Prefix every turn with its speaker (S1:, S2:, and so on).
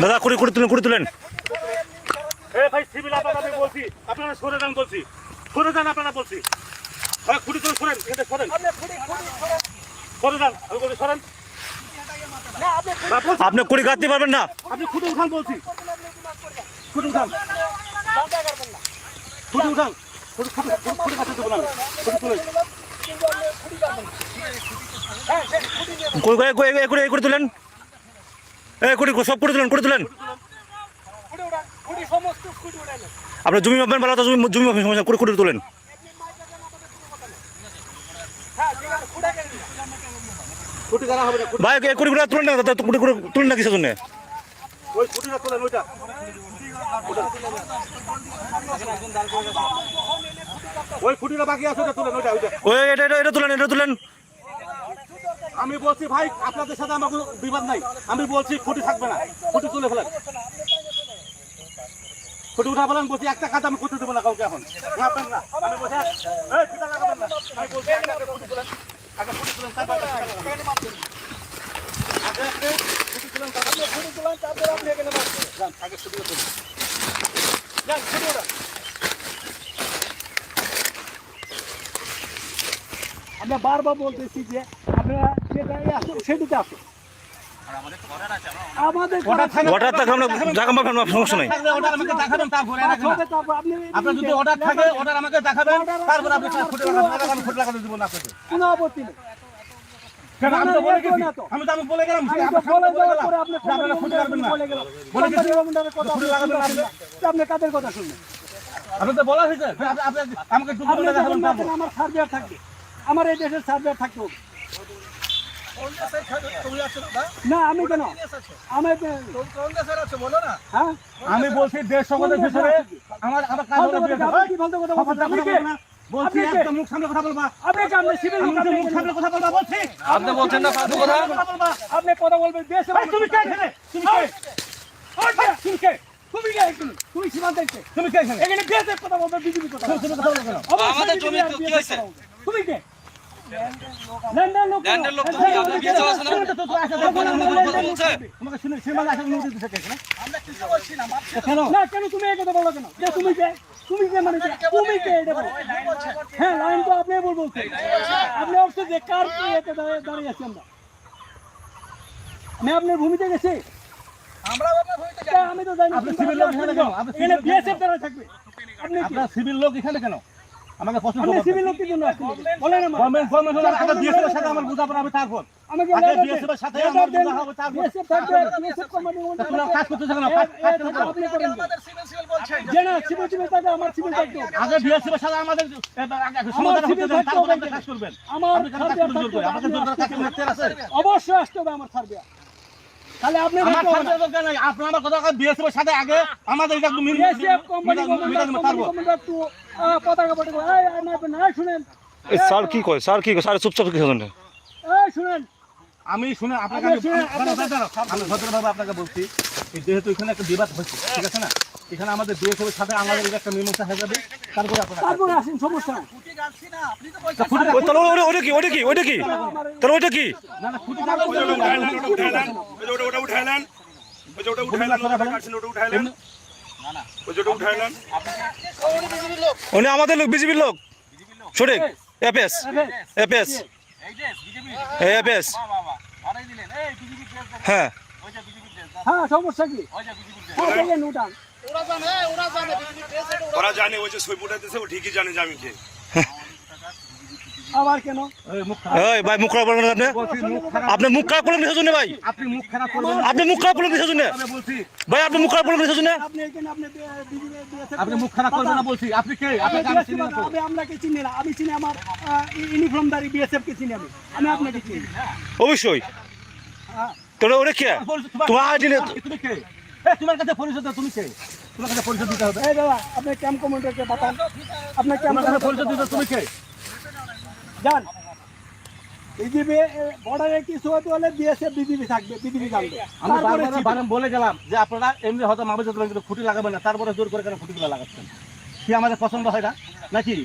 S1: দাদা করে তুলেন
S2: ভাই সিভিল আপনাদের বলছি, আপনারা সরে যান বলছি, সরে যান আপনারা বলছি। খুঁটি তুলে সরেন, সরেন সরে যান, সরেন।
S1: আপনি কুড়ি কাটতে পারবেন না।
S2: আপনি খুঁটি উঠান বলছি, খুঁটি উঠান, খুঁটি উঠান, খুঁটি কাটতে দেবো না, খুঁটি তুলেন।
S1: করে তুলেন, সব করে তুলেন। আপনার জমি মাপবেন বলা তো জমি মাপবেন সমস্যা করে তোলেন। ভাই কুড়ি তুলেন না দাদা, তুলেন না কিসের জন্য? এটা তুলেন।
S2: আমি বলছি ভাই আপনাদের সাথে আমার কোনো বিবাদ নাই, আমি বলছি খুঁটি থাকবে না, খুঁটি তুলে ফেলেন, খুঁটি উঠা ফেলেন বলছি। একটা কাজ আমি করতে দেবো না কাউকে এখন, লাগাবেন না, আমি বলছি লাগাবেন না, আমি বলছি খুঁটি তুলেন, আগে খুঁটি তুলেন, তারপর আমরা বারবার বলতেছি যে আপনারা যেটাই আসুন সেদিকে আসুন। আমাদের
S1: অর্ডার থাকে আমরা জায়গা মাপেন, সমস্যা নাই।
S2: আপনার যদি অর্ডার থাকে অর্ডার আমাকে দেখাবেন, তারপর আপনি খুঁটি লাগাতে দেবো না আপনাকে, কোনো আপত্তি নেই। আমি তো বলে গেলাম আপনি কাদের কথা শুনবেন? আপনি তো বলা হয়েছে আমাকে আমার সার্ভেয়ার থাকবে, আমার এই দেশের সার্ভেয়ার থাকতে হবে না। আমি কেন আমি বলছি দেশ সংকটের ভিতরে আমার কাজ বলছি একদম মুখ সামনে কথা বলবা। আপনি মুখ সামনে কথা বলবা বলছি,
S1: আপনি বলছেন না ফালতু কথা।
S2: আপনি কথা বলবেন দেশ। তুমি কে এখানে? তুমি কে? তুমি কে এখানে? তুমি সীমান্তে কে? তুমি কে এখানে? এখানে দেশের কথা বলবে, বিজেপি কথা বলবে। তুমি কথা বলবে কেন?
S1: আমাদের জমি তো কি হইছে?
S2: তুমি কে? ল্যান্ডের লোক তো আপনি কি চাওছেন না? তোমাকে শুনে সীমানা আসলে নোটিশ দিতে কেন? আমরা কিছু বলছি না, কেন? না কেন তুমি এই কথা বলো কেন? যে তুমি কে? তুমি কে মানে তুমি কে এটা বলো? হ্যাঁ লাইন তো আপনি বলবো, আপনি অবশ্য যে কার এতে দাঁড়িয়ে আছি আমরা। আমি আপনার ভূমিতে গেছি, আমরা আপনার ভূমিতে যাই, আমি তো জানি। আপনি সিভিল লোক এখানে কেন? আপনি এখানে বিএসএফ দ্বারা থাকবে। আপনি আপনার সিভিল লোক এখানে কেন? আমাকে প্রশ্ন করুন, সিভিল লোক কি জন্য আসছেন বলেন? গভর্নমেন্ট হলো আগে বিএসএফ এর সাথে আমার বুঝাপড়া হবে, তারপর আমাকে বিএসএফ এর সাথে আমার বুঝা হবে, তারপর বিএসএফ থাকবে। বিএসএফ কমান্ডিং তোমরা কাজ করতেছ কেন? আপনি করেন আমাদের সিভিল বলছেন যে না, সিভিল থাকে, আমার সিভিল থাকবে। আগে বিএসএফ এর সাথে আমাদের সমাধান করতে দেন, তারপর আপনি কাজ করবেন। আমার কাজ করতে হবে, আপনাদের জন্য কাজ করতে আছে, অবশ্যই আসতে হবে আমার সার্ভে। তাহলে আপনি আমার সার্ভে দরকার নাই, আপনি আমার কথা বিএসএফ এর সাথে আগে আমাদের এটা বিএসএফ কোম্পানি একটু পতাকা পটে শুনেন।
S1: স্যার কি কয়? স্যার চুপচাপ কিসের জন্য?
S2: শুনেন, আমি শুনে আপনাকে আমি ভদ্রভাবে আপনাকে বলছি, যেহেতু এখানে একটা বিবাদ হচ্ছে, ঠিক আছে না? এখানে আমাদের বিএসএফ এর সাথে আমাদের একটা মীমাংসা হয়ে যাবে, তারপরে আসেন, সমস্যা না।
S1: ওটা কি তাহলে ওইটা কি?
S2: না না খুঁটি উঠাইলেন,
S1: উনি আমাদের লোক, বিজেপির লোক, সঠিক। এপিএস হ্যাঁ
S2: হ্যাঁ, সমস্যা কি?
S3: ওরা জানে, ওই যে সই মুটাইতেছে ও ঠিকই জানে যে আমি কে।
S2: আবার কেন?
S1: ভাই মুখ খারাপ করবেন না আপনি মুখ খারাপ করলেন কিসের জন্য ভাই?
S2: আপনি মুখ খারাপ করবেন,
S1: আপনি মুখ খারাপ করলেন কিসের জন্য ভাই? আপনি মুখ খারাপ করলেন কিসের জন্য?
S2: আপনি মুখ খারাপ করবেন না বলছি। আপনি কে? আমি আপনাকে চিনি না, আমি চিনি আমার ইউনিফর্মধারী বিএসএফ কে চিনি, আমি আপনাকে চিনি
S1: অবশ্যই। তোরা ওরে কে? তোমার আইডি নেই।
S2: তুমি কে? তোমার কাছে পরিচয় দাও, তুমি কে? তোমার কাছে পরিচয় দিতে হবে। এই দাদা আপনি ক্যাম্প কমান্ডারকে বাতান, আপনার ক্যাম্প কাছে পরিচয় দিতে। তুমি কে? জান বিজেপি বর্ডারে কিছু হতে হলে বিএসএফ বিজেপি থাকবে, বিজেপি জানবে। আমি বারবার বলে গেলাম যে আপনারা এমনি হয়তো মামলা খুঁটি লাগাবেন না, তারপরে জোর করে কেন খুঁটিগুলো লাগাচ্ছেন? কি আমাদের পছন্দ হয় না নাকি?